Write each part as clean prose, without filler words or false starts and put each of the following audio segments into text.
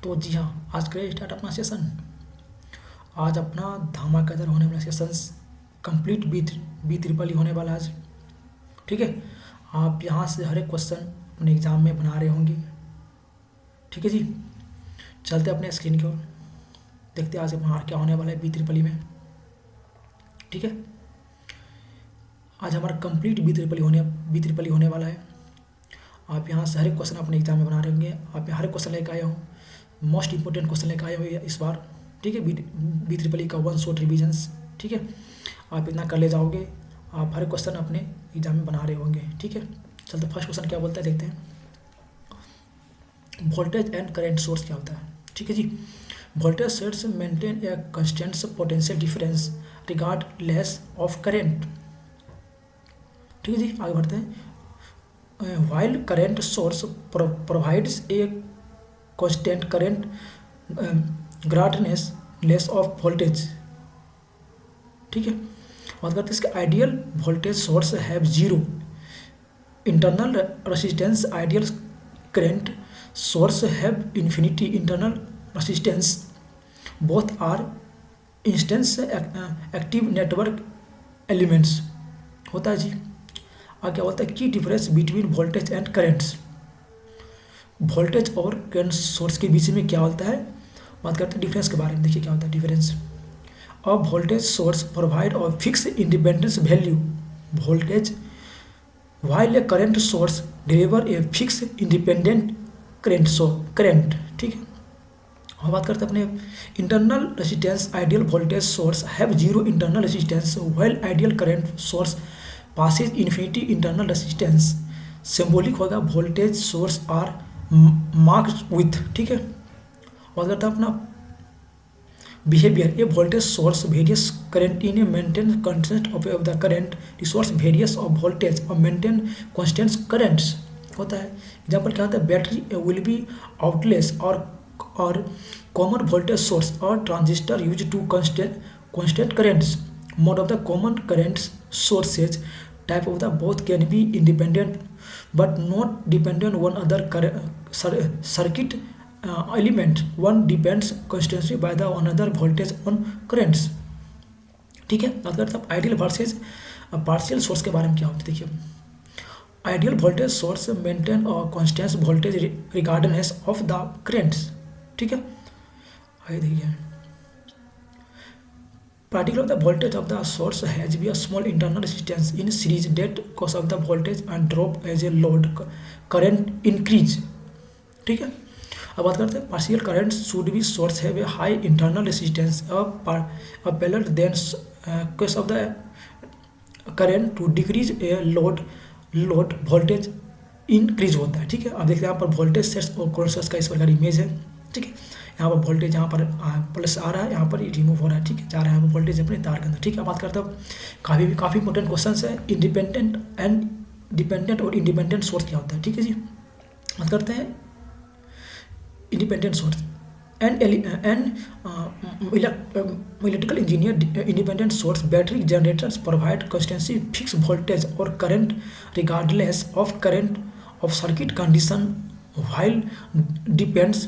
तो जी हाँ, आज करें स्टार्ट अपना सेशन। आज अपना धमाकेदार होने वाला सेशंस कंप्लीट बी ट्रिपल ही होने वाला आज। ठीक है, आप यहाँ से हर एक क्वेश्चन अपने एग्जाम में बना रहे होंगे। ठीक है जी, चलते अपने स्क्रीन की ओर, देखते हैं आज अपना क्या होने वाला है बी ट्रिपल में। ठीक है, आज हमारा कंप्लीट बी ट्रिपल होने वाला है। आप यहाँ से हर एक क्वेश्चन अपने एग्जाम में बना रहे होंगे। आप हर एक क्वेश्चन लेकर आए हो, मोस्ट इंपॉर्टेंट क्वेश्चन लेकर आए हो इस बार। ठीक है, बी ट्रिपल का वन शॉट रिविजन्स। ठीक है, आप इतना कर ले जाओगे, आप हर क्वेश्चन अपने एग्जाम में बना रहे होंगे। ठीक है, चलते फर्स्ट क्वेश्चन क्या बोलता है देखते हैं। वोल्टेज एंड करंट सोर्स क्या होता है। ठीक है जी, voltage source maintain a constant potential difference regardless of current. ठीक है जी, आगे बढ़ते हैं। while current source provides a constant current regardless of voltage। ठीक है, बात करते हैं इसके ideal voltage source have zero internal resistance, ideal current source have infinity internal resistance, both are instance active network elements. होता है जी। आगे क्या बोलता है की difference between voltage and currents. Voltage और करंट सोर्स के बीच में क्या होता है, बात करते हैं डिफरेंस के बारे में। देखिए क्या होता है difference. A voltage source provide a fix independence value voltage while a current source deliver a fix independent current. ठीक है, और बात करते हैं अपने internal resistance. Ideal voltage source have zero internal resistance while ideal current source passes infinity internal resistance. Symbolic होगा voltage source are marked with. ठीक है, और करता है अपना behaviour. A voltage source various current in a maintain constant of the current resource various of voltage और maintain constant currents. होता है एग्जाम्पल क्या होता है, बैटरी विल बी आउटलेस और कॉमन वोल्टेज सोर्स और transistor use to constant currents. Mode of the common current sources type of the both can be independent but not dependent on other circuit element. One depends constantly by the another voltage on currents। ठीक है, बात करते हैं ideal versus partial source के बारे में। क्या होता है देखिए, आइडियल वोल्टेज सोर्स मेंटेन और constant voltage regardless of the currents. ठीक है, आइए देखिए particle of the voltage of the source has be a small internal resistance in series that cause of the voltage and drop as a load current increase। ठीक है, अब बात करते हैं partial current should be source have a high internal resistance a parallel then cause of the current to decrease a load voltage increase होता है। ठीक है, अब देखते हैं यहाँ पर वोल्टेज सेट्स और करंट सोर्स का इस प्रकार इमेज है। ठीक है, यहाँ पर वोल्टेज यहाँ पर प्लस आ रहा है, यहाँ पर रिमूव हो रहा है। ठीक है, जा रहा है यहाँ पर वोल्टेज अपने तार के अंदर। ठीक है, बात करते हैं काफ़ी इंपॉर्टेंट क्वेश्चन है इंडिपेंडेंट एंड डिपेंडेंट और इंडिपेंडेंट सोर्स क्या होता है। ठीक है जी, बात करते हैं independent source and electrical engineer. Independent source battery generators provide constancy fix voltage और current regardless of current of circuit condition while depends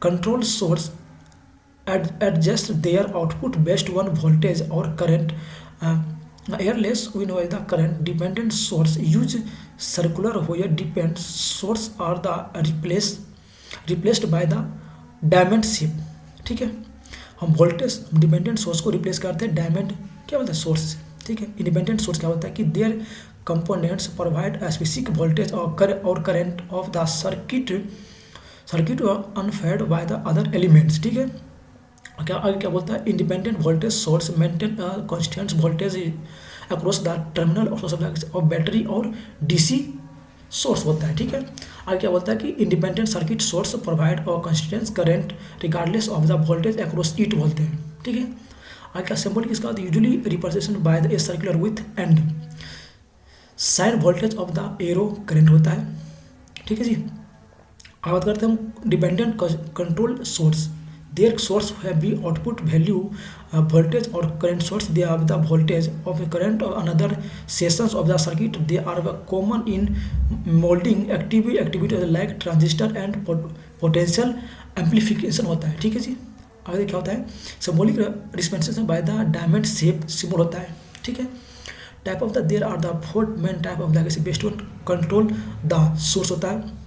control source adjust their output based on voltage or current airless we know the current dependent source use circular where dependent source are the replaced by the diamond shape। ठीक है, हम voltage dependent source को replace करते हैं diamond क्या बोलते हैं source से। ठीक है, इंडिपेंडेंट सोर्स क्या होता है कि their components provide specific voltage और current of the circuit unfed by the other elements. ठीक है, क्या आगे क्या बोलता है, independent voltage source maintain constant voltage across the terminal of battery और डीसी सोर्स होता है। ठीक है, आगे क्या बोलता है कि इंडिपेंडेंट सर्किट सोर्स प्रोवाइड और constant current regardless of the voltage across it बोलते हैं। ठीक है, आगे क्या सिंबल किसका होता है, usually representation by the a circular with and sign voltage of the arrow current होता है। ठीक है जी, बात करते हैं हम dependent control source. There source have be output value voltage और current source they are the voltage of current और another sessions of the circuit they are common in moulding activity like transistor and potential amplification होता है, ठीक है जी। आगे क्या होता है, symbolic representation by the diamond shape symbol होता है, ठीक है। Type of the there are the four main type of the based on control the source होता है,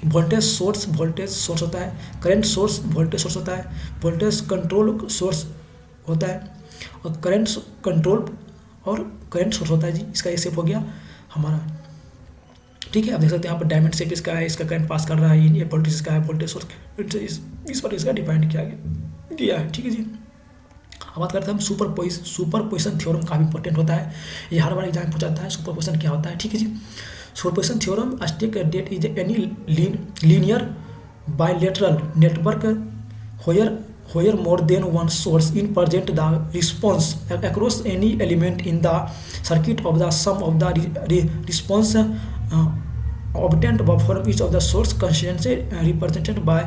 वोल्टेज सोर्स होता है, करंट सोर्स वोल्टेज सोर्स होता है, वोल्टेज कंट्रोल सोर्स होता है, और करंट कंट्रोल और करंट सोर्स होता है जी। इसका ये शेप हो गया हमारा, ठीक है। आप देख सकते हैं यहाँ पर डायमंड शेप इसका है, इसका करंट पास कर रहा है, ये वोल्टेज इसका है, वोल्टेज सोर्स इस पर इसका डिपेंड किया है, ठीक है जी। अब बात करते हैं हम सुपरपोजिशन थ्योरम काफी इंपॉर्टेंट होता है, ये हर बार एग्जाम में पूछा जाता है, सुपरपोजिशन क्या होता है, ठीक है जी। Superposition theorem state that is any linear bilateral network where more than one source in present the response across any element in the circuit of the sum of the response obtained from each of the source constants represented by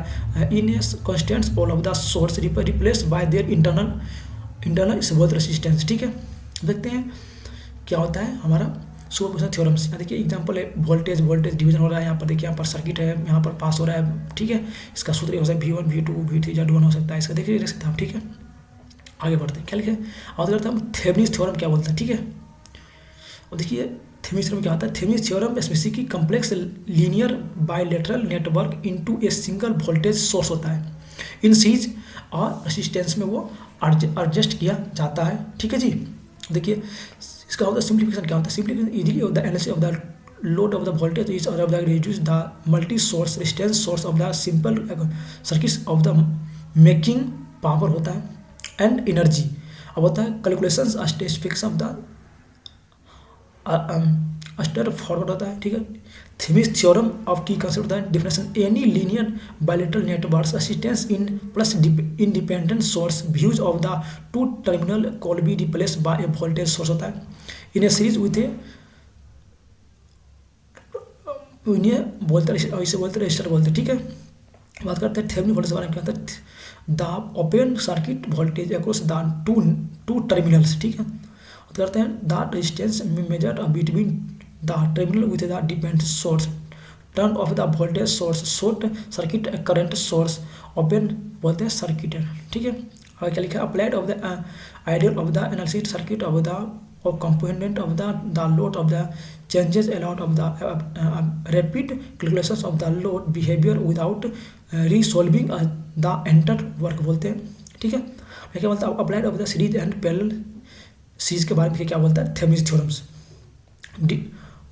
ins constants all of the source replaced by their internal स्वतंत्र resistance, ठीक है। देखते हैं क्या होता है हमारा superposition theorems. देखिए एग्जांपल है, वोल्टेज डिवीजन हो रहा है, यहाँ पर देखिए यहाँ पर सर्किट है, यहाँ पर पास हो रहा है, ठीक है। इसका सूत्र हो सकता है V1 V2 V3 Z1 हो सकता है, इसका देखिए देख सकते हैं हम, ठीक है। आगे बढ़ते हैं, क्या लिखे और करते हैं हम थेवेनिन्स थ्योरम क्या बोलते हैं, ठीक है। और देखिए थेवेनिन्स थ्योरम क्या होता है, Thevenin's theorem specific complex linear bilateral network into a single voltage source होता है, इन सीरीज और रेजिस्टेंस में वो एडजस्ट किया जाता है, ठीक है जी। देखिए इसका होता है सिंप्लीफिकेशन क्या होता है, simplification easily of the analysis of the load of the voltage is और of the reduce the multi source resistance source of the simple circuits of the making power होता है एंड एनर्जी। अब होता है calculations statistics of the state forward होता है, ठीक है। थेवेनिन्स थ्योरम ऑफ की कंसेप्ट होता है definition any linear bilateral networks assistance in plus independent source views of the two terminal call be replaced by a voltage source होता है इन ए series with ए इन्हें बोलते ऐसे बोलते रजिस्टर बोलते, ठीक है। बात करते हैं थेवेनिन वोल्टेज के बारे में, क्या होता है the open circuit voltage across the two terminals, ठीक है। बात करते हैं the resistance measured between the terminal with the dependent source, turn of the voltage source, short circuit current source, open बोलते हैं सर्किट, ठीक है। और क्या लिखा है applied of the ideal of the analysis circuit of the of component of the load of the changes allowed of the rapid calculations of the load behavior without resolving the entered work बोलते हैं, ठीक है। क्या बोलता है applied of the series and parallel series के बारे में क्या बोलता है Thevenin's theorems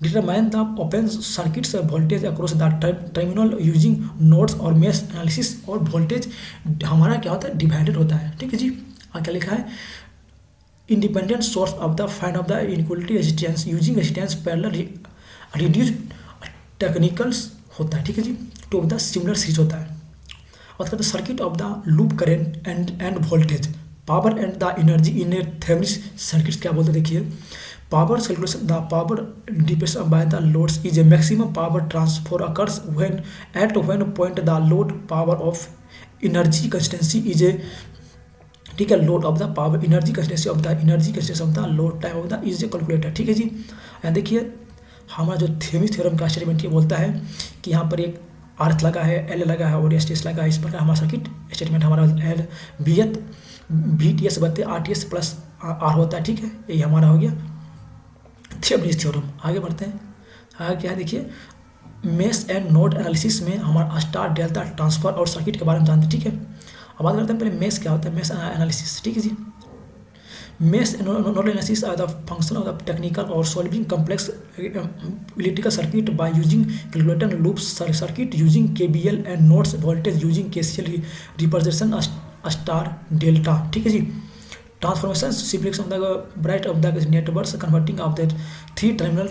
determine the open circuits voltage across the terminal using nodes और मेश एनालिसिस, और वोल्टेज हमारा क्या होता है डिवाइडेड होता है, ठीक है जी। और क्या लिखा है independent source of the find of the inequality resistance using resistance parallel reduced technicals होता है, ठीक है जी। Two of the similar series होता है। और कहते हैं circuit of the loop current and voltage power and the energy in a Thevenin's circuits क्या बोलते हैं, देखिए power calculation the power depends by the loads is a maximum power transfer occurs when point the load power of energy consistency is a, ठीक है, load of the power energy consistency of the load time of the is calculator, ठीक है जी। And देखिए हमारा जो Thevenin's theorem का statement ये बोलता है कि यहाँ पर एक अर्थ लगा है, एल लगा है और एस टी एस लगा है, इस प्रकार हमारा सर्किट स्टेटमेंट हमारा एल वी टी एस बत्ते R T S plus R होता है, ठीक है। यही हमारा हो गया थेवेनिन्स थ्योरम। आगे बढ़ते हैं, आगे क्या है देखिए मेश एंड नोड एनालिसिस में हमारा स्टार डेल्टा ट्रांसफर और सर्किट के बारे में जानते हैं, ठीक है। अब बात करते हैं पहले मेश क्या होता है, मेश एनालिसिस, ठीक है जी। Mesh node analysis are the function of the technical और solving complex electrical circuit by using calculator loops circuit using KVL and nodes voltage using KCL representation star delta, ठीक है जी। Transformation simplification of the bright of the networks converting of the three terminal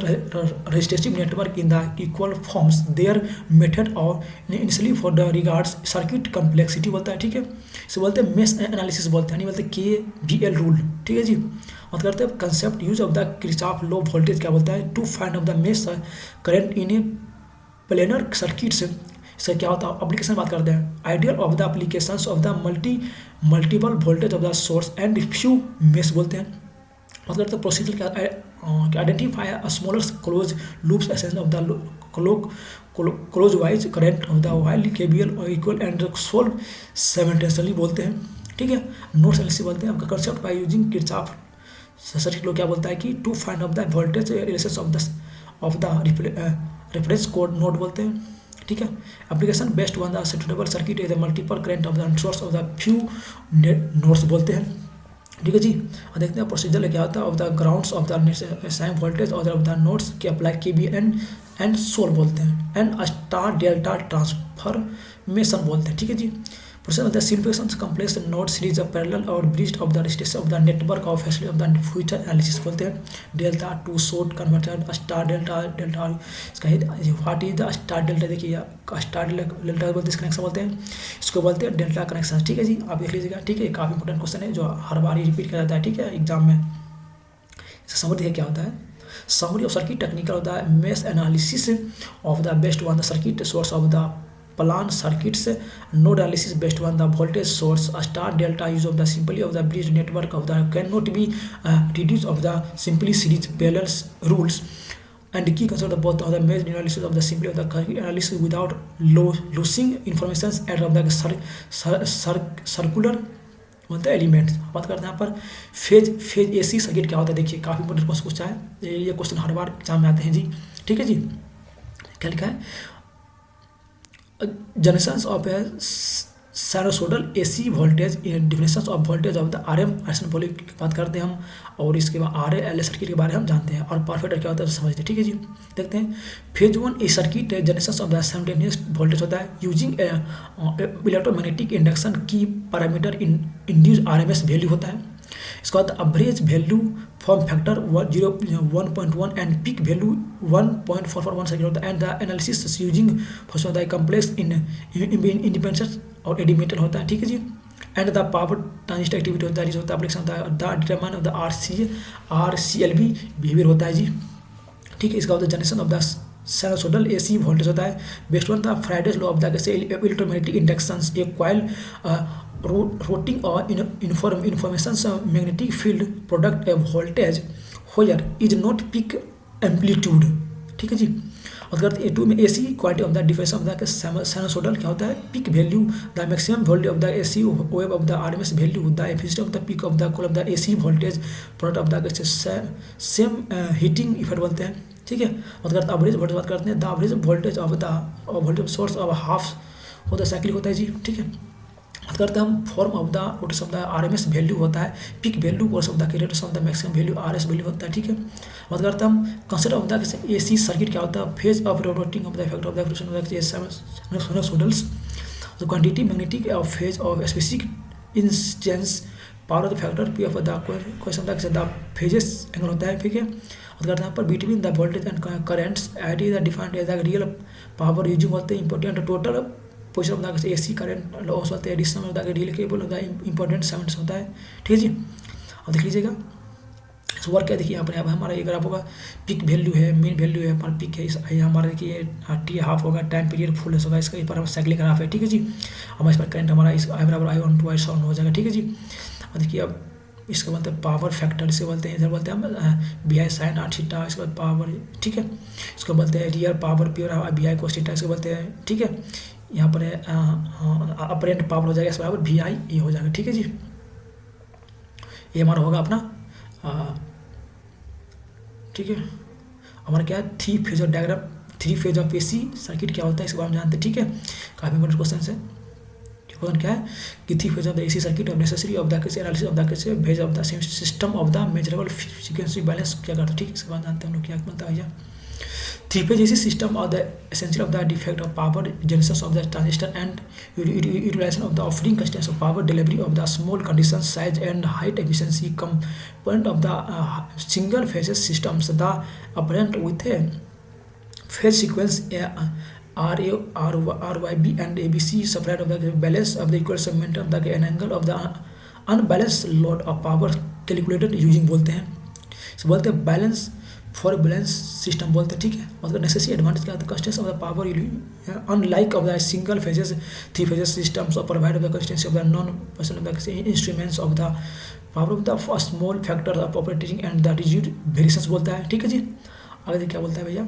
resistive network in the equal forms there method और initially for the regards circuit complexity बोलता है, ठीक है। इसे बोलते हैं मेश एनालिसिस बोलते हैं, नहीं बोलते KVL रूल, ठीक है जी। बात करते हैं concept use of the Kirchhoff law voltage क्या बोलता है to find of the mesh current in a planar circuits, इसका क्या होता है एप्लीकेशन बात करते हैं ideal of the applications of the multiple voltage of the source and few mesh बोलते हैं। बात करते हैं प्रोसीजर क्या identify a smaller close loops essence of the close wise current of the while KBL और इक्वल एंड सोल्व साइमल्टेनियसली बोलते हैं। ठीक है, नोट्स एनालिसिस बोलते हैं आपका concept by using Kirchhoff circuit law क्या बोलता है कि to find of the voltage relation of the reference code node बोलते हैं। ठीक है, application based on the suitable circuit is the multiple current of the source of the few nodes बोलते हैं। ठीक है जी, और देखते हैं प्रोसीजर क्या होता है of the grounds of the sine voltage और ऑफ द नोड्स के अप्लाई के बी एंड सोल बोलते हैं एंड स्टार डेल्टा ट्रांसफॉर्मेशन बोलते हैं। ठीक है जी, process of the simplification complex node series of parallel और bridge of the station of the network of facility of the future analysis बोलते हैं। Delta to short converter star delta delta इसका what is the star delta, देखिए star delta बोलते हैं, connection बोलते हैं, इसको बोलते हैं डेल्टा कनेक्शन। ठीक है जी, आप देख लीजिएगा। ठीक है, काफ़ी इंपॉर्टेंट क्वेश्चन है जो हर बार ही रिपीट किया जाता है। ठीक है, एग्जाम में इसका समझ देखिए क्या होता है। समरी ऑफ सर्किट टेक्निकल होता है mesh analysis of the best one the circuit source of the plan circuits node analysis based on the voltage source star delta use of the simply of the bridge network of the can not be reduce of the simply series balance rules and key concept of both of the mesh analysis of the simply of the circuit analysis without losing information out of the circular बोलते हैं elements. बात करते हैं यहाँ पर phase AC circuit क्या होता है। देखिए काफ़ी इंपॉर्टेंट क्वेश्चन पूछा है, ये क्वेश्चन हर बार एग्जाम में आते हैं जी। ठीक है जी, क्या लिखा है, generation of a sinusoidal AC voltage definition of voltage of the R M आइसन पोली की बात करते हैं हम, और इसके बाद आर एल सर्किट के बारे में हम जानते हैं, और परफेक्ट क्या होता है समझते हैं। ठीक है जी, देखते हैं phase one a circuit generation of the simultaneous voltage होता है यूजिंग इलेक्ट्रोमैग्नेटिक इंडक्शन की पैरामीटर इंड्यूस आरएमएस वैल्यू होता है। इसका बाद average value form factor 1.1 and peak value 1.441 second होता है and the analysis using first the complex independence और एडिमेटर होता है। ठीक है जी, and the power transistor activity होता है, होता है एप्लीकेशन होता है the determine of the RCLB behaviour होता है जी। ठीक है, इसका होता है generation of the sinusoidal AC voltage होता है based on the Fridays law of the electromagnetic inductions A coil rotating or information magnetic field product a voltage where is not peak amplitude। ठीक है जी, और करते हैं ए टू में AC quality of the difference of the sinusoidal क्या होता है peak value the maximum voltage of the AC wave of the RMS value the efficiency of the peak of the call of the AC voltage product of the same heating effect बोलते हैं। ठीक है, और करते average voltage बात करते हैं the average voltage of the voltage source of half होता है साइक्लिक होता है जी। ठीक है, बात करते हैं हम form of the rotation of the RMS value होता है peak value course of the radius of the maximum value RS value होता है। ठीक है, बात करते हैं हम concept of the AC circuit क्या होता है phase of rotating of the effect of the rotation of the sinusoidals the quantity magnetic of phase of specific instance power of the factor P of the question the phases angle होता है। ठीक है, बात करते हैं यहाँ पर between the voltage and currents at is the defined as the real power using होते हैं important total position of the AC current loss होते हैं addition of the real cable of the important सेवेंट्स होता है। ठीक है जी, और देख लीजिएगा वर्क क्या देखिए यहाँ पर हमारा ये ग्राफ होगा पिक वैल्यू है मेन वैल्यू है पर पिक है हमारा देखिए टी हाफ होगा टाइम पीरियड फुल होगा इसका पर साइक्लिक ग्राफ है। ठीक है जी, हमारे इस पर करंट हमारा इस आई बराबर I1 2 I7 हो जाएगा। ठीक है जी, और देखिए अब इसका बोलते हैं पावर फैक्टर, इसे बोलते हैं इधर बोलते हैं हम BI साइन आर थीटा, इसके बाद पावर। ठीक है, इसको बोलते हैं real power pure BI cos theta, इसको बोलते हैं। ठीक है, यहाँ पर अपरेंट पावर हो जाएगा इस बराबर VI ये हो जाएगा। ठीक है जी, ये हमारा होगा अपना ठीक है, हमारा क्या है three phase of diagram three phase of AC circuit क्या होता है इसके बारे में जानते हैं। ठीक है, काफ़ी इंपॉर्टेंट क्वेश्चन है। क्वेश्चन क्या है कि three phase of the AC circuit of necessary of the case analysis of the case भेज of the system of the measurable frequency balance क्या करता है। ठीक है, इसके बाद जानते हैं हम लोग क्या बनता है भैया three phase AC system of the essential of the defect of power generation of the transistor and utilisation of the offering constants of power delivery of the small condition size and height efficiency component of the single phases systems the apparent with a phase sequence RYB and ABC separate of the balance of the equal segment of the angle of the unbalanced load of power calculated using बोलते हैं so बोलते हैं balance for balance system बोलते हैं। ठीक है, मतलब necessary advantage क्या होता है constants of the power unlike of the single phases three phases systems of provide of the constants of the non person of the instruments of the power of the small factor of operating and the reduced variations बोलता है। ठीक है जी, आगे क्या बोलता है भैया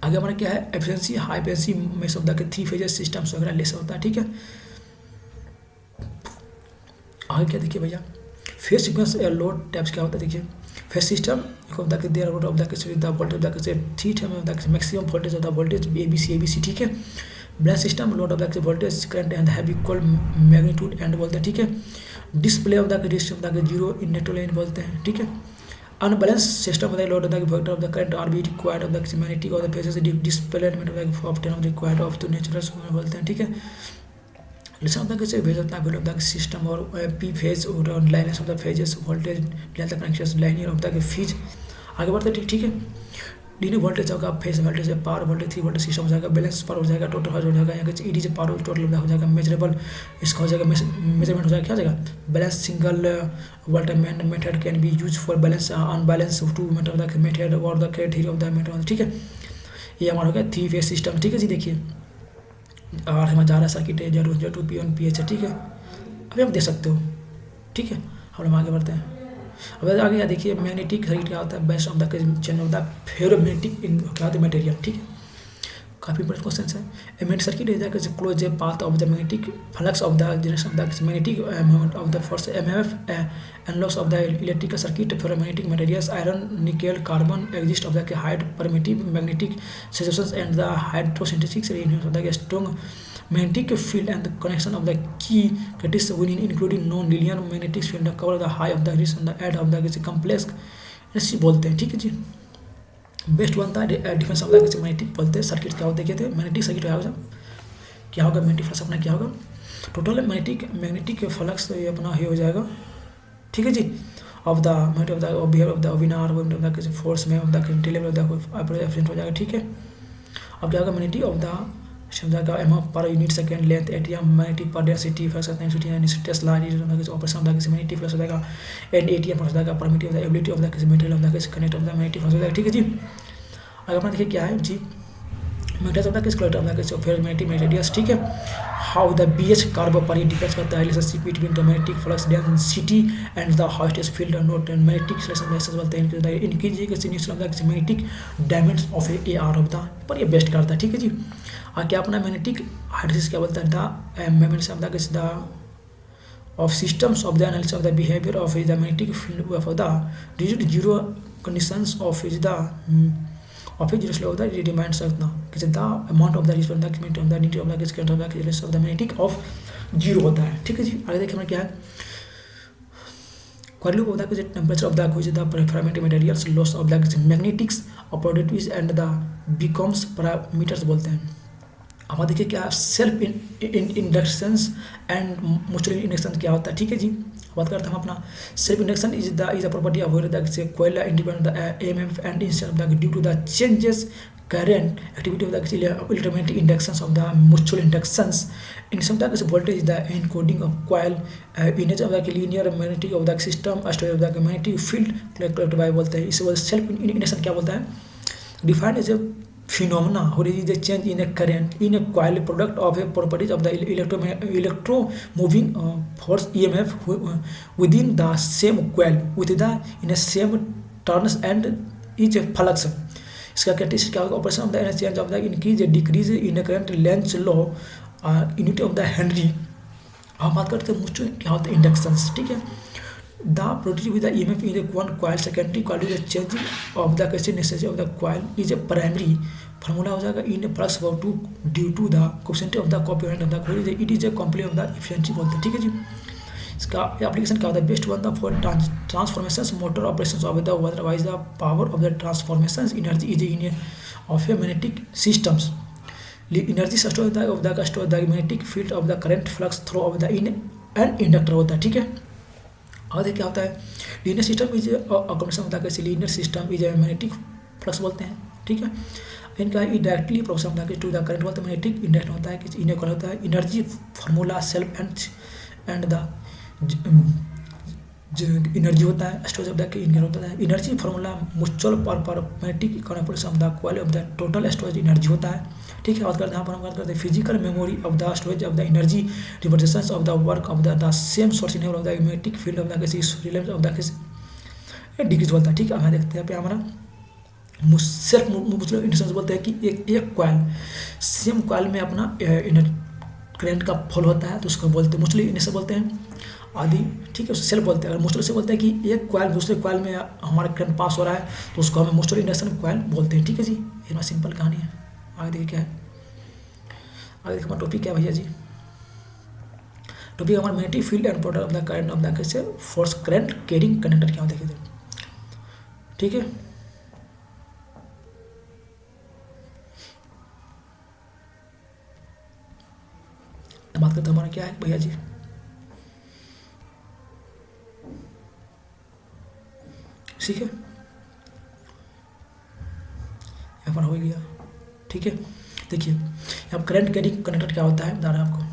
आगे हमारा क्या है, एफिशिएंसी हाई एफिशिएंसी में सब के थ्री फेजेस सिस्टम्स वगैरह लेस होता है, ठीक है। आगे क्या देखिए भैया, फेज सीक्वेंस या लोड टैप्स क्या होता है देखिए। Phase system of the there of the the voltage of the three time of the maximum voltage of the voltage A B C, ठीक है। Balance system load of the voltage current and have equal magnitude and बोलते हैं, ठीक है। Display of the register of the zero in network line बोलते हैं, ठीक है। Unbalance system of the load of the vector of the current R be required of the magnetic of the phases displacement of the required of the natural बोलते हैं, ठीक है। Listen of the phase of the system or p phase or liners of the phases voltage delta connections linear of the phase। आगे बढ़ते हैं, ठीक है। Linear voltage होगा, फेज वोल्टेज है, पावर वोल्टेज 3 वोल्टेज सिस्टम हो जाएगा, बैलेंस पावर हो जाएगा, टोटल हो जाएगा, यहाँ के ईडी से पावर टोटल हो जाएगा, मेजरेबल इसका हो जाएगा, मेजरमेंट हो जाएगा, क्या हो जाएगा balance single voltmeter method can be use for balance unbalance two method of the method और the three of the method, ठीक है। ये हमारा हो गया थ्री फेज सिस्टम, ठीक है जी। देखिए आर हमारा जा रहा है सर्किट है Z Z two P one P H है, ठीक है। अभी आप देख सकते हो, ठीक है। हम आगे बढ़ते हैं। अब आगे यहाँ देखिए मैग्नेटिक सर्किट क्या होता है, best of the change of the ferromagnetic in क्या होता है मटेरियल, ठीक है। काफ़ी इंपॉर्टेंट क्वेश्चन है। A magnetic circuit is the close a path of the magnetic flux of the direction of the magnetic moment of the force MF analogues of the electrical circuit ferromagnetic materials iron nickel carbon exist of the high permittive magnetic suggestions and the hydrosynthesis reaction of the strong magnetic field and the connection of the key characteristics within including non-linear magnetic field cover the high of the risk and the edge of the complex ऐसे बोलते हैं, ठीक है जी। Best बनता है defence of the magnetic बोलते हैं circuit क्या होते हैं, कहते हैं मैग्नेटिक सर्किट क्या होगा मैग्नेटिक फ्लक्स अपना क्या होगा टोटल मैग्नेटिक फ्लक्स ये अपना ही हो जाएगा, ठीक है जी। Of the magnet of the behaviour of the विनार ऑफ द फोर्स में of the level of the efficient हो जाएगा, ठीक है। अब क्या होगा मैग्नेटिक ऑफ द का M per unit second length ATM magnetic per density flux density यानी tesla operation of the magnetic flux हो जाएगा एंड एटीएम हो जाएगा permittive of the ability of the material of the connect of the magnetic flux हो जाएगा, ठीक है जी। अगर अपना देखिए क्या है जी magnetic of the collector of the ferromagnetic materials, ठीक है। हाउ द बीएच कार्बो पर डिपेंड्स करता है relationship between the magnetic flux density and the highest field note and magnetic relation बोलते हैं increase of the magnetic dimension of a R of the पर ये best करता है, ठीक है जी। क्या अपना मैग्नेटिक हाइड्रोसिस क्या बोलता है the moments of the of systems of the analysis of the behaviour of the magnetic field of the zero conditions of the of zero slow of the demands of the amount of the response of the need of the current of the relation of the magnetic of zero होता है, ठीक है जी। आगे देखिए हमारा क्या है quality of the temperature of the ferromagnetic materials loss of the magnetics opportunities and the becomes parameters बोलते हैं। अब देखिए क्या self inductions and mutual induction क्या होता है, ठीक है जी। बात करते हैं हम अपना self induction is a property of the coil independent the EMF and instead of the due to the changes current activity of the electromagnetic inductions of the mutual inductions in some the voltage the encoding of coil image of the linear magnetic of the system storage of the magnetic field collected by बोलते हैं इसे self induction क्या बोलता है defined as a phenomena where is the change in a current in a coil product of a properties of the electro moving force EMF within the same coil with the in a same turns and each flux इसका characteristic क्या होगा operation of the energy change of the increase decrease in current length law unit of the Henry. हम बात करते हैं mutual क्या होता है इंडक्शंस, ठीक है। The product with the EMF in the one coil secondary coil is the change of the कैसे necessity of the coil is a primary formula हो जाएगा in flux about to due to the coefficient of the component of the coil it is a complement of the efficiency बोलते हैं, ठीक है जी। इसका application क्या होता है best one the for transformations motor operations of the otherwise the power of the transformations energy is in of a magnetic systems energy store होता है of the store the magnetic field of the current flux through of the in and inductor होता है, ठीक है। आगे क्या होता है लीनियर सिस्टम इज कॉम्बिनेशन होता है कैसे linear system is magnetic flux बोलते हैं, ठीक है। इनका डायरेक्टली प्रोपोर्शनल होता है टू द करंट बोलते हैं मैग्नेटिक इंडक्ट होता है कि इन्हें होता है energy formula self and the energy होता है स्टोरेज ऑफ द इनकम होता है एनर्जी फार्मूला म्यूचुअल पर magnetic configuration of the coil of the total storage energy होता है, ठीक है। बात करते हैं यहाँ पर हम बात करते हैं physical memory of the storage of the energy representations of the work of the same source in of the magnetic field of the किसी रिलेटेड ऑफ द किसी डिक्रीज होता है, ठीक है। हमें देखते हैं पे हमारा सेल्फ म्यूचुअल इंडक्शन बोलते हैं कि एक कॉइल सेम कॉइल में अपना करंट का फॉलो होता है, तो उसको बोलते हैं म्यूचुअल इंडक्शन बोलते हैं आदि। ठीक है, उसे सेल्फ बोलते हैं। अगर म्यूचुअल से बोलते हैं कि एक कॉइल दूसरे कॉइल में हमारा करंट पास हो रहा है, तो उसको हमें म्यूचुअल इंडक्शन कॉइल बोलते हैं। ठीक है जी, ये हमारी सिंपल कहानी है। आगे देखिए क्या है, आगे देखिए हमारा टॉपिक क्या है भैया जी। टॉपिक हमारा magnetic field and product of the current of the कैसे फोर्स करंट कैरिंग कंडक्टर क्या होता है। ठीक है, बात करते हमारा क्या है भैया जी। ठीक है, यहाँ पर हो गया। ठीक है, देखिए यहाँ करंट कैरिंग कंडक्टर क्या होता है बता रहा हूँ आपको।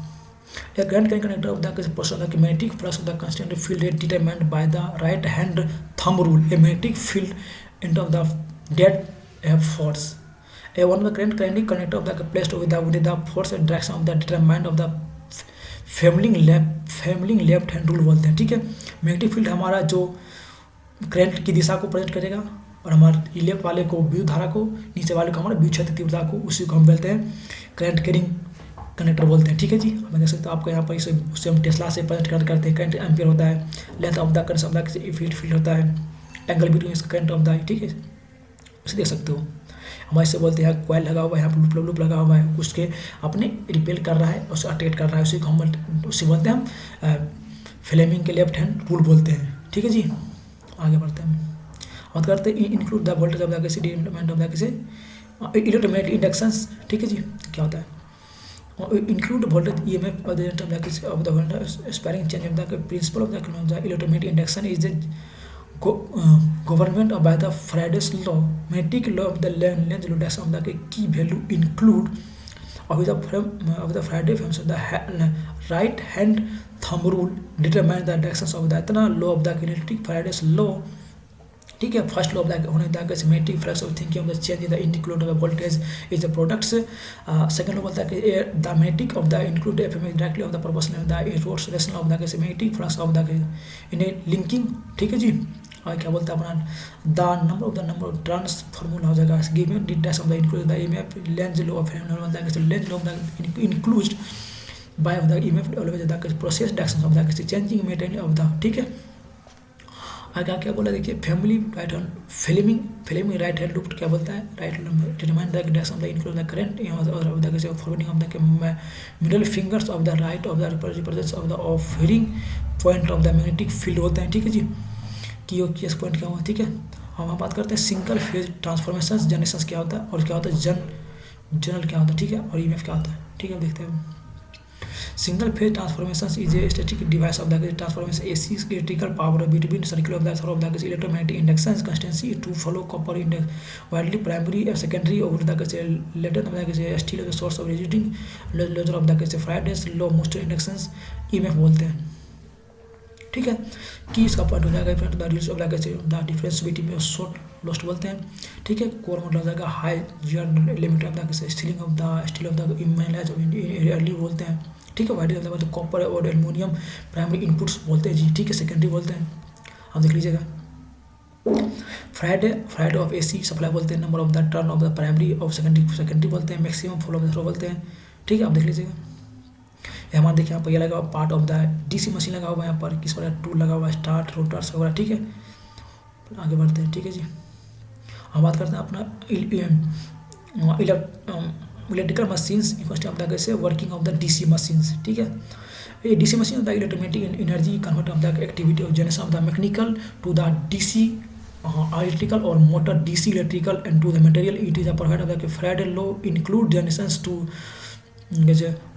A current carrying conductor of the portion of the magnetic flux of the constant field is determined by the right hand thumb rule. A magnetic field into the dead force. A one of the current carrying conductor of the placed with the force and direction of the determined of the Fleming left hand rule बोलते हैं। ठीक है, magnetic field हमारा जो current की दिशा को present करेगा, और हमारे लेफ्ट वाले को विद्युत धारा को, नीचे वाले को हमारे विद्युत क्षेत्र तीव्रता को, उसी को हम बोलते हैं करंट कैरिंग कंडक्टर बोलते हैं। ठीक है जी, हम देख सकते हो आपको यहाँ पर इसे उससे हम टेस्ला से प्रेजेंट करते हैं। करंट एम्पियर होता है, length of the current of the field होता है, angle between current of the. ठीक है, उसे देख सकते हो। हमारे से बोलते हैं कॉइल लगा हुआ है, यहाँ पर लूप लगा हुआ है, उसके अपने रिपेल कर रहा है, उसे अट्रैक्ट कर रहा है, उसी को हम उसे बोलते हैं हम फ्लेमिंग के लेफ्ट हैंड रूल बोलते हैं। ठीक है जी, आगे बढ़ते हैं। बात करते हैं include the voltage of the कैसे डिटरमिनेंट ऑफ द कैसे इलेक्ट्रोमैग्नेटिक इंडक्शंस। ठीक है जी, क्या होता है include voltage EMF of the of the sparing change of the principle of the electromagnetic induction is the government by the Faraday's law. Magnetic law of the length reduction of the key value include of the Faraday of the right hand thumb rule determine the directions of the law of the kinetic Faraday's law. ठीक है, first law of the होने the magnetic flux of thinking of the change in the include of the voltage is the products. Second law बोलता है कि the magnetic of the include FM directly of the proportional of the inverse relation of the magnetic flux of the in linking. ठीक है जी, और क्या बोलता है अपना the number of turns formula हो जाएगा given the dash of the include the EMF Lenz law of Lenz law of the include by of the EMF always the process direction of the changing material of the. ठीक है, आगे क्या बोला देखिए family right hand Fleming right hand loop क्या बोलता है right determine the direction of the include the current और the forwarding of the middle fingers of the right of the represents of the offering point of the magnetic field होते हैं। ठीक है जी, की point क्या हुआ। ठीक है, हम बात करते हैं सिंगल फेज ट्रांसफॉर्मेशन जनरेशन क्या होता है और क्या होता है जनरल क्या होता है। ठीक है, और ईएमएफ क्या होता है। ठीक है, देखते हैं single phase transformation is a static device of the transformation AC electrical power between circle of the electromagnetic induction constancy to follow copper inducts widely primary और सेकेंडरी और the latter of the steel of the source of resisting laser of the Fridays low most induction EMF बोलते हैं। ठीक है, कि इसका point हो जाएगा the difference between short lost बोलते हैं। ठीक है, कोर मोड हो जाएगा high GR limit of the stealing of the steel of the इमेलाइज अर्ली बोलते हैं। ठीक है, वाइड मतलब कॉपर और एल्यूमिनियम प्राइमरी इनपुट्स बोलते हैं जी। ठीक है, सेकेंडरी बोलते हैं, आप देख लीजिएगा फ्राइडे ऑफ एसी सप्लाई बोलते हैं। Number of the turn of the primary of secondary बोलते हैं। Maximum flow of the throw बोलते हैं। ठीक है, आप देख लीजिएगा हमारा देखिए यहाँ पर यह लगा हुआ part of the DC machine लगा हुआ है, यहाँ पर किस पर टूल लगा हुआ है स्टार्ट रोटर्स वगैरह। ठीक है, आगे बढ़ते हैं। ठीक है जी, हम बात करते हैं अपना इलेक्ट्रिकल मशीन्स कैसे working of the DC machines. ठीक है, ये DC machine of the electromagnetic energy convert of the activity of generation of the mechanical to the DC electrical और motor DC electrical and to the material it is a provide of the Faraday law include generations to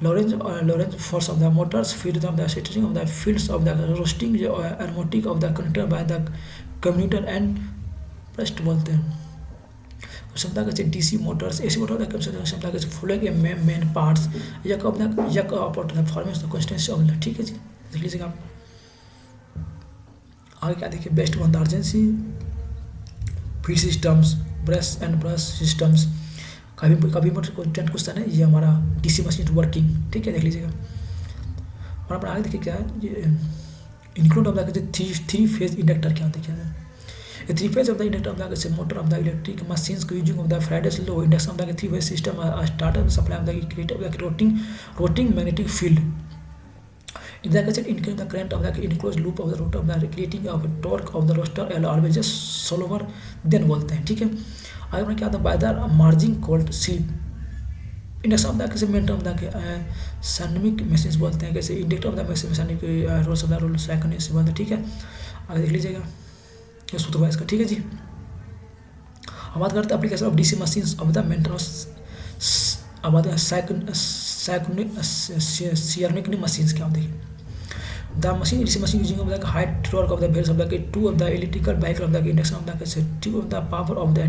Lorentz force of the motors feed of the setting of the fields of the roasting aromatic of the conductor by the commutator and pressed बोलते हैं। क्षमता कैसे DC Motors AC motor क्षमता कैसे following main parts यक of the formation the consistency of the. ठीक है जी, देख लीजिएगा आगे क्या देखिए best one the urgency feed systems brush and brush systems कभी टेंथ क्वेश्चन है ये हमारा डीसी मशीन वर्किंग। ठीक है, देख लीजिएगा और अपना आगे देखिए क्या है ये include of the three phase inductor क्या होता है। A three phase of the inductor of the motor of the electric machines using of the Faraday's law induction of the three phase system started supply of the creative like rotating magnetic field. In the case, increase the current of the enclosed loop of the rotor of the creating of a torque of the rotor always just slower than बोलते हैं, ठीक है। आगे अपना क्या होता है, by the margin called slip। Induction of the कैसे मेन ऑफ द सैनमिक मशीन्स बोलते हैं, कैसे inductor of the machine rolls of the role cycle से बोलते हैं, ठीक है। आगे देख लीजिएगा ये सूत्र हुआ इसका, ठीक है जी। अब बात करते हैं application of DC machines of the maintenance. अब बात सियरनिक मशीन्स क्या देखिए, the machine is machine using of the high torque of the base of the two of the electrical vehicle of the induction of the two of the power of the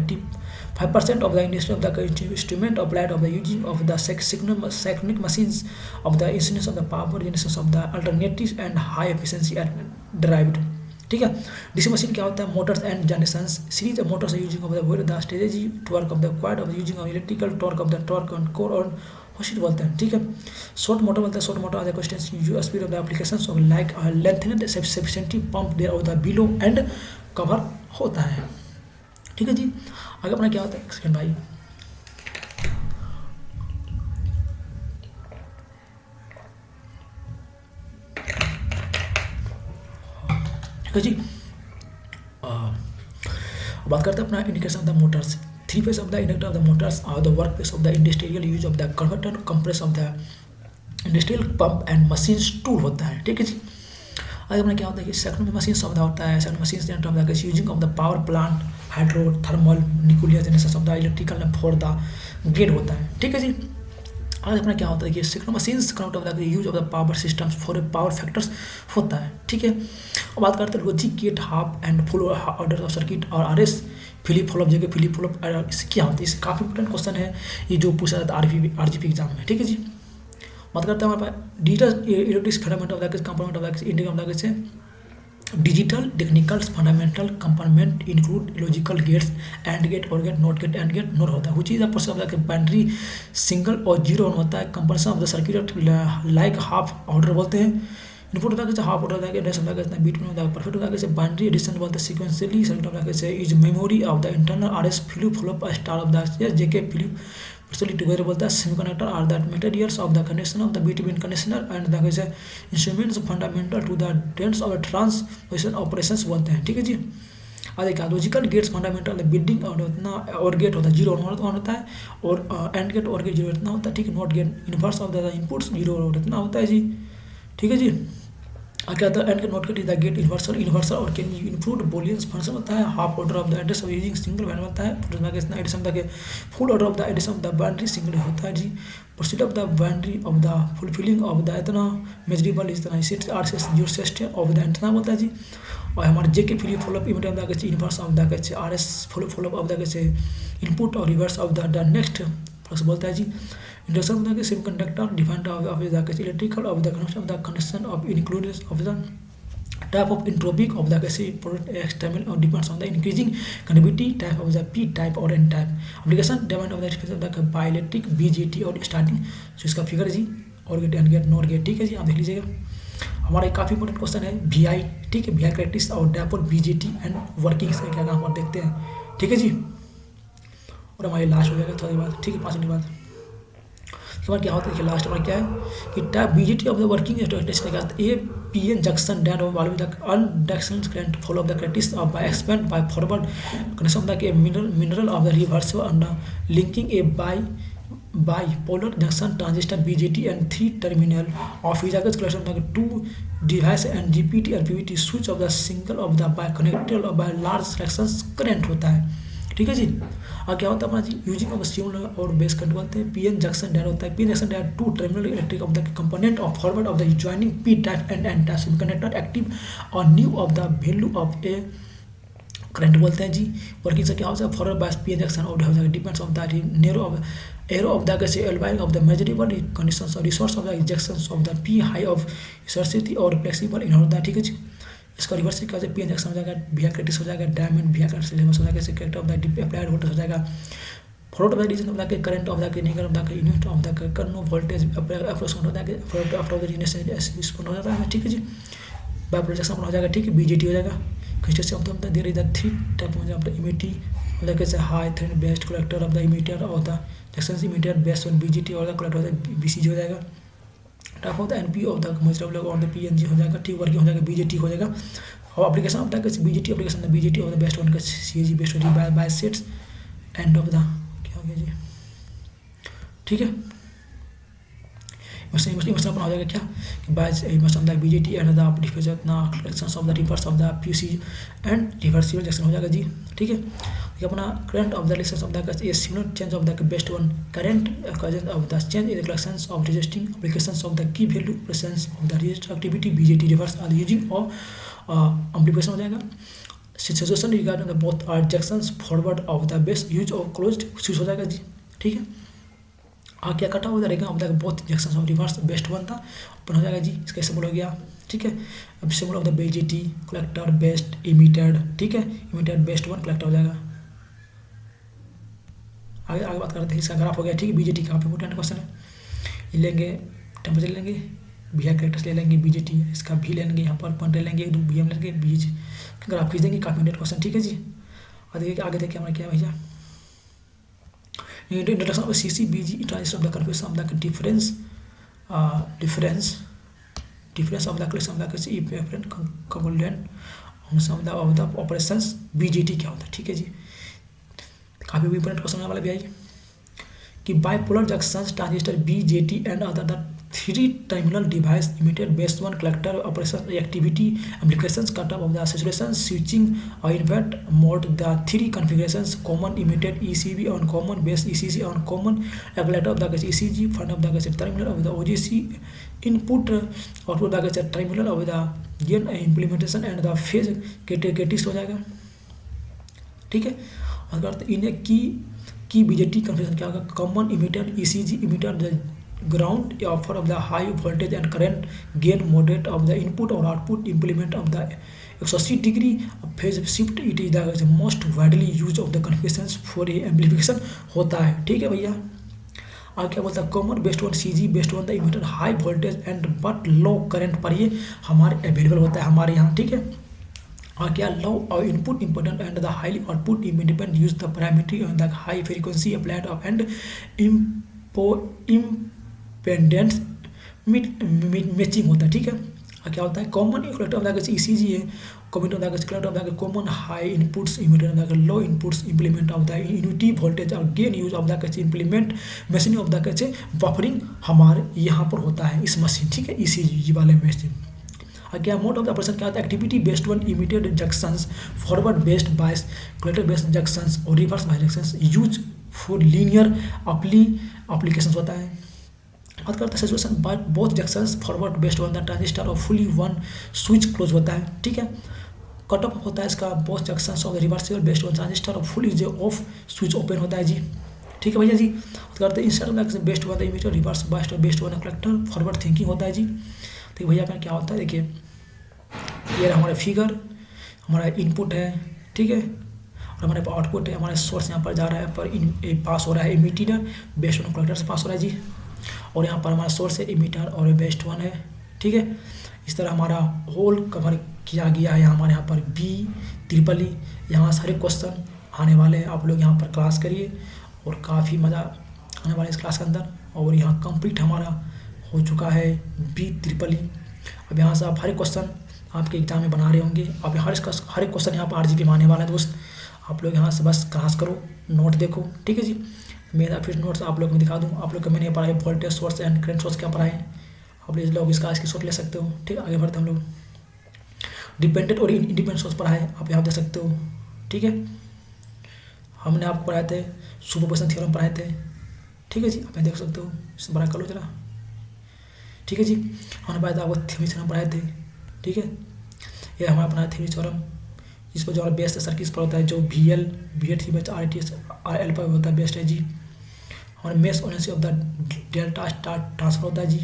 5% of the industry of the instrument applied of the using of the cyclonic machines of the instance of the power generation of the alternatives and high efficiency are derived, ठीक है। DC machine क्या होता है, motors and generation series of motors using of the where the strategy torque of the quad of using of electrical torque of the torque on core और होशिट बोलते हैं, ठीक है। शॉर्ट मोटर बोलते हैं, short motor are the question use speed of the applications of like lengthened sufficiently pump there of the below and cover होता है, ठीक है जी। आगे अपना क्या होता है, एक सेकंड भाई, ठीक है जी। बात करते हैं अपना indication of the motors. Three phase of the inductor of the motors are the work place of the industrial use of the converter compress of the industrial pump and machine tool होता है, ठीक है जी। आगे अपना क्या होता है कि सेकंड मशीन शब्द होता है, second machine generator off the using of the power plant hydro thermal nuclear generation of the electrical for the grid होता है, ठीक है जी। आज अपना क्या होता है कि second machines count of the use of the power systems for power factors होता है, ठीक है। अब बात करते हैं logic gate half and full order of circuit और आरएस फिलिप फ्लॉप जगह फिलिप फ्लॉप क्या होता है, इससे काफ़ी इंपॉर्टेंट क्वेश्चन है ये जो पूछा जाता है आरजीपी एग्जाम में, ठीक है जी। बात करते हैं हमारे पास digital electric fundament of the component of the India of the digital technical fundamental component include logical gates and gate or gate not gate and gate not होता है, वो चीज़ process of the binary single और zero होता है। Compulsion of the circuit like half order बोलते हैं, input होता है हाफ ऑर्डर होता है डेस होता है बीट में होता है परफेक्ट होता है बाइनरी एडिशन बोलते हैं सीक्वेंशियली सर्किट होता है is memory of the internal RS flip flop star of the JK flip together बोलता है semiconductor are that materials of the connection of the between conditioner and the instruments fundamental to the dense of transmission operations बोलते हैं, ठीक है जी। देखिए logical gets fundamental building और उतना और गेट होता है जीरो होता है और and gate or get zero इतना होता है, ठीक है। Not gate inverse of the inputs zero इतना होता है जी, ठीक है जी। क्या होता है and not gate is the gate universal और कैन इंक्लूड बूलियंस फंक्शन होता है। Half order of the address of using single value होता है, कितना एडिशन तक full order of the addition of the binary single होता है जी। Proceed of the binary of the fulfilling of the इतना मेजरेबल इतना सेट आर से जीरो सेस्ट ऑफ द इतना बोलता है जी। और हमारे जे के flip flop imitate of the inverse of the R S flop of the input और reverse of the next plus बोलता है जी। Induction of the semiconductor defined of the electrical of the connection of the condition of included of the type of entropic of the product external or depends on the increasing conductivity type of the p type or n type application demand of the space of the bielectric BJT और starting so इसका figure जी or gate and gate not gate, ठीक है जी। आप देख लीजिएगा हमारा काफ़ी इंपॉर्टेंट क्वेश्चन है VI, ठीक है। VI प्रैक्टिस और डायपोल BJT एंड वर्किंग से क्या काम देखते हैं, ठीक है जी। और हमारी लास्ट हो जाएगा थोड़ी बाद, ठीक है, 5 मिनट बाद। इसके बाद क्या होता है कि लास्ट में क्या है कि type BJT of the working a P N junction that of wall with induction current follow of the practice of by expand by forward connection of the mineral of the reverse under linking a bipolar junction transistor BJT and 3 terminal of physical collection of the 2 device and GPT and PVT switch of the single of the by connected or by large sections current होता है, ठीक है जी। और क्या होता है अपना जी यूजिंग ऑफ स्टिमुलर और बेस कंट्रोल होते हैं। पीएन जंक्शन डायल होता है, PN junction dial 2 terminal electric of the component of forward of the joining P type and N type semiconductor active और new of the value of a current बोलते हैं जी। Working से क्या होता है फॉरवर्ड बाय पीएन जंक्शन और depends of the narrow of arrow of the alpine of the measurable conditions और resource of the injections of the P high of रिसोर्सिटी और फ्लेक्सिबल इन होता है, ठीक है जी। इसका रिवर्स क्या पी इंजेक्शन हो जाएगा, वी क्रेटिस हो जाएगा, डायमंड वी हो जाएगा, secret of the applied voltage हो जाएगा, forward of the region of the current of the nickel of the unit of the Carnot voltage approximate होता है, फॉरवर्ड आफ्टर द रिस्पॉन्ड हो जाता है, ठीक है जी। बाय प्रोजेक्शन हो जाएगा, ठीक है। BJT हो जाएगा, consistency of there is the three type of the emitter, like I say high thread based collector of the emitter or the junction emitter based on BGT और the collector of the BCG हो जाएगा। Type of the NP of the commercial और the PNG हो जाएगा, ठीक working हो जाएगा BGT हो जाएगा। और application of the BGT application BGT और द बेस्ट वन का CAG best by sets and of the क्या हो गया जी, ठीक है। इमोशन अपना हो जाएगा क्या कि by emotion of the BGT and the diffusion अपना collections of the reverse of the PUC and reversible junction हो जाएगा जी, ठीक है। ये अपना current of the relations of the a signal change of the best one current cousins of the change in the collections of resisting applications of the key value presence of the register activity BGT reverse are using और amplification हो जाएगा। Situation regarding the both are junctions forward of the base use और closed switch हो जाएगा जी, ठीक है। क्या कटा हो जाएगा of the both junctions of reverse best one था ओपन हो जाएगा जी, इसका सिंबल हो गया, ठीक है। अब symbol of the BGT collector best emitted, ठीक है, इमिटेड बेस्ट वन कलेक्टर हो जाएगा। आगे आगे बात करते हैं, इसका ग्राफ हो गया, ठीक है। BGT काफी इंपोर्टेंट क्वेश्चन है, ये लेंगे टेम्परेचर लेंगे, BI कैरेक्टर्स ले लेंगे BGT, इसका भी लेंगे, यहाँ पर पॉइंट लेंगे, BM लेंगे, BG ग्राफ खींच देंगे, काफी इंपोर्टेंट क्वेश्चन, ठीक है जी। और देखिए आगे देखिए हमारा क्या भैया, introduction of CCBG transition of the confusion of the difference of the collection of the equivalent component of the operations BGT क्या होता है, ठीक है जी। काफी इंपोर्टेंट क्वेश्चन वाला भी आई कि bipolar junctions transistor BJT and other the three terminal device emitted best one collector operation activity applications cut off the saturation switching और invert mode the three configurations common emitted ECB on common base ECC on common regulator of the ECG front of the terminal of the OGC input output the terminal of the gain implementation and the phase categories हो जाएगा, ठीक है। अगर इन्हें की BJT configuration क्या होगा, common emitter ECG emitter the ground offer of the high voltage and current gain moderate of the input or output implement of the 180 degree phase shift, it is the most widely used of the configurations for a amplification होता है, ठीक है भैया। आगे क्या बोलता है, common best one CG best one the emitter high voltage and but low current पर ये हमारे अवेलेबल होता है हमारे यहाँ, ठीक है। और क्या लो और input important and the highly output independent use the parameter and the high frequency applied of and pendants matching होता है, ठीक है। और क्या होता है, common collector of the ECG है, common of the collector of the common high inputs emitter of the low inputs implement of the unity voltage और gain use of the implement machine of the buffering हमारे यहाँ पर होता है इस machine, ठीक है, ECG वाले मशीन। और क्या मोड ऑफ द ऑपरेशन क्या होता है, activity based one emitted junctions forward based bias collector based junctions और reverse bias junctions use for linear applications होता है। बात करते हैं situation by both junctions forward based one the transistor और फुली वन स्विच क्लोज होता है, ठीक है। कट ऑफ होता है इसका both junctions of the reversible based one transistor और फुली जो ऑफ स्विच ओपन होता है जी, ठीक है भैया जी। बात करते हैं instead of best one the emitter reverse biased best one collector forward thinking होता है जी, तो भैया अपना क्या होता है, देखिए ये हमारा फिगर हमारा इनपुट है, ठीक है, और हमारे आउटपुट है, हमारे सोर्स यहाँ पर जा रहा है, पर पास हो रहा है इमिटर बेस्ट वन कलेक्टर से पास हो रहा है जी, और यहाँ पर हमारा सोर्स है इमिटर और बेस्ट वन है, ठीक है। इस तरह हमारा होल कवर किया गया है हमारे यहाँ पर BEE, यहाँ सारे क्वेश्चन आने वाले हैं, आप लोग यहाँ पर क्लास करिए और काफ़ी मज़ा आने वाला है इस क्लास के अंदर। और यहाँ कंप्लीट हमारा हो चुका है BEE। अब यहाँ से आप हर क्वेश्चन आपके एग्जाम में बना रहे होंगे, आप हर एक क्वेश्चन यहाँ पर RGP में आने वाला है दोस्त, आप लोग यहाँ से बस क्लास करो, नोट देखो, ठीक है जी। मेरा फिर नोट्स आप लोग को दिखा दूँ, आप लोग को मैंने पढ़ाई voltage source and current source क्या पढ़ाए, आप लोग इसका स्क्रीनशॉट ले सकते हो, ठीक है। आगे बढ़ते हम लोग डिपेंडेंट और इंडिपेंडेंट सोर्स पढ़ाए, आप यहाँ देख सकते हो, ठीक है। हमने आपको पढ़ाए थे सुपरपोजिशन थ्योरम पढ़ाए थे, ठीक है जी, आप यहाँ देख सकते हो, इसे बड़ा कर लो जरा, ठीक है जी। हमने पढ़ाया था आपको थ्योरी थ्योरम पढ़ाए थे, ठीक है। ये हमारा अपना थ्योरी थ्योरम, इस पर जो हमारा बेस्ट सर्किट पर होता है, जो VL BA3 बच RTS RL पर होता है बेस्ट है जी। हमारे मेश ओनेसी of the delta star transfer होता है जी,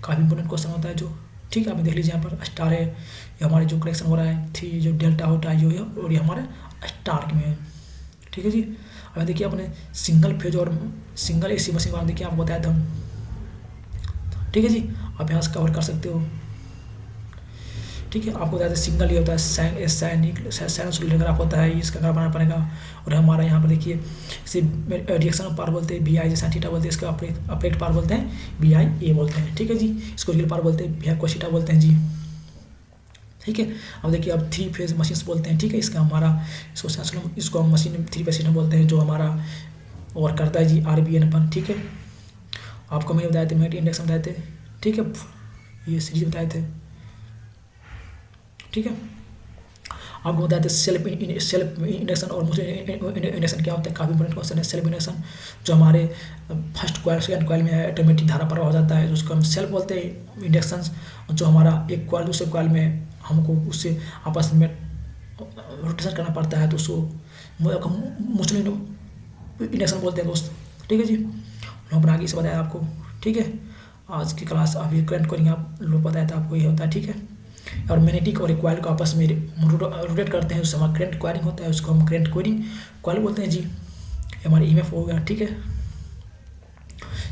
काफ़ी इंपोर्टेंट क्वेश्चन होता है जो, ठीक है। आप देख लीजिए यहाँ पर स्टार है, ये हमारे जो कलेक्शन हो रहा है थ्री जो डेल्टा होता है जो है, और ये हमारे स्टार में है, ठीक है जी। अब देखिए अपने सिंगल फेज और सिंगल AC मशीन वाला देखिए आपको बताया था, ठीक है जी। आप यहाँ से कवर कर सकते हो। ठीक है। आपको बता दें सिंगल ये होता है साइनसोइडल होता है, इसका ग्राफ बनाना पड़ेगा। और हमारा यहाँ पर देखिए इसे रिएक्शन पावर बोलते हैं BI, जैसा थीटा बोलते हैं, इसका अपेरेट पावर बोलते हैं BI बोलते हैं, ठीक है जी। इसको रियल पावर बोलते हैं BI कोशिटा बोलते हैं जी, ठीक है। अब देखिए अब 3 फेज मशीन्स बोलते हैं, ठीक है। इसका हमारा इसको हम मशीन 3 फेज सिस्टम बोलते हैं, जो हमारा वर्क करता है जी RBN पर, ठीक है। आपको मैंने बताए थे, मैट इंडक्शन बताए थे, ठीक है, ये सीरीज बताए थे, ठीक है। आपको बताया था सेल्फ इंडक्शन और मुझे इंडक्शन क्या होता है, काफ़ी इंपॉर्टेंट क्वेश्चन है। सेल्फ इंडक्शन जो हमारे फर्स्ट कॉइल सेकेंड कॉइल में ऑटोमेटिक धारा प्रवाह हो जाता है, उसको हम सेल्फ बोलते हैं। इंडक्शन जो हमारा एक कॉइल दूसरे कॉइल में हमको उससे आपस में रोटेशन करना पड़ता है, तो उसको म्यूचुअल इंडक्शन बोलते हैं दोस्त, ठीक है जी। लोग आगे से बताया आपको, ठीक है। आज की क्लास अभी करंट कॉइलिंग आप लोग बताया था आपको, ये होता है, ठीक है। और मैग्नेटिक और कॉइल को आपस में रोटेट करते हैं, उससे हमारा करंट कॉइलिंग होता है, उसको हम करंट कॉइलिंग कॉइल बोलते हैं जी। हमारे EMF हो गया, ठीक है।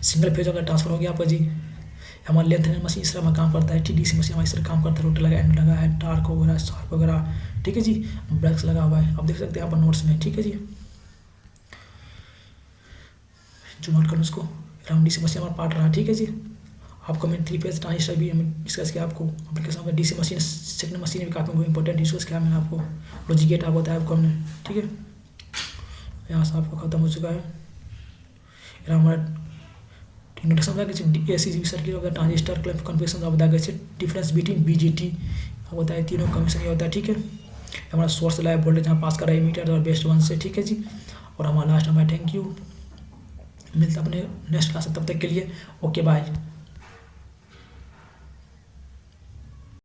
सिंगल फेज अगर ट्रांसफर हो गया आपका जी। हमारा लेंथ मशीन इस तरह में काम करता है, TDC मशीन हमारी इस तरह काम करता है, रोटर लगा एंड लगा है, टार्क वगैरह शार्प वगैरह, ठीक है जी। ब्रैक्स लगा हुआ है, आप देख सकते हैं यहाँ पर नोट्स में, ठीक है जी। जो नोट करूँ उसको राउंड DC मशीन हमारा पार्ट रहा, ठीक है जी। आपको मैंने 3 फेज ट्रांजिस्टर भी हमें डिस्कस किया, आपको एप्लीकेशन में DC मशीन सेकंड मशीन भी काफ़ी इंपॉर्टेंट डिस्कस किया मैंने आपको। लॉजिक गेट आपको बताया आपको हमने, ठीक है। यहाँ से आपको खत्म हो चुका है हमारा इंट्रोडक्शन बताया, AC सर्किट होता है, ट्रांजिस्टर क्लैंप कन्फिगरेशन आप बताया, डिफरेंस बिटवीन BJT आपको बताया, तीनों कमीशन ये होता है, ठीक है। हमारा सोर्स लाइव वोल्टेज यहाँ पास कर रहा है मीटर और बेस्ट वन से, ठीक है जी। और हमारा लास्ट हमारा थैंक यू, मिलता अपने नेक्स्ट क्लास, तब तक के लिए ओके बाय।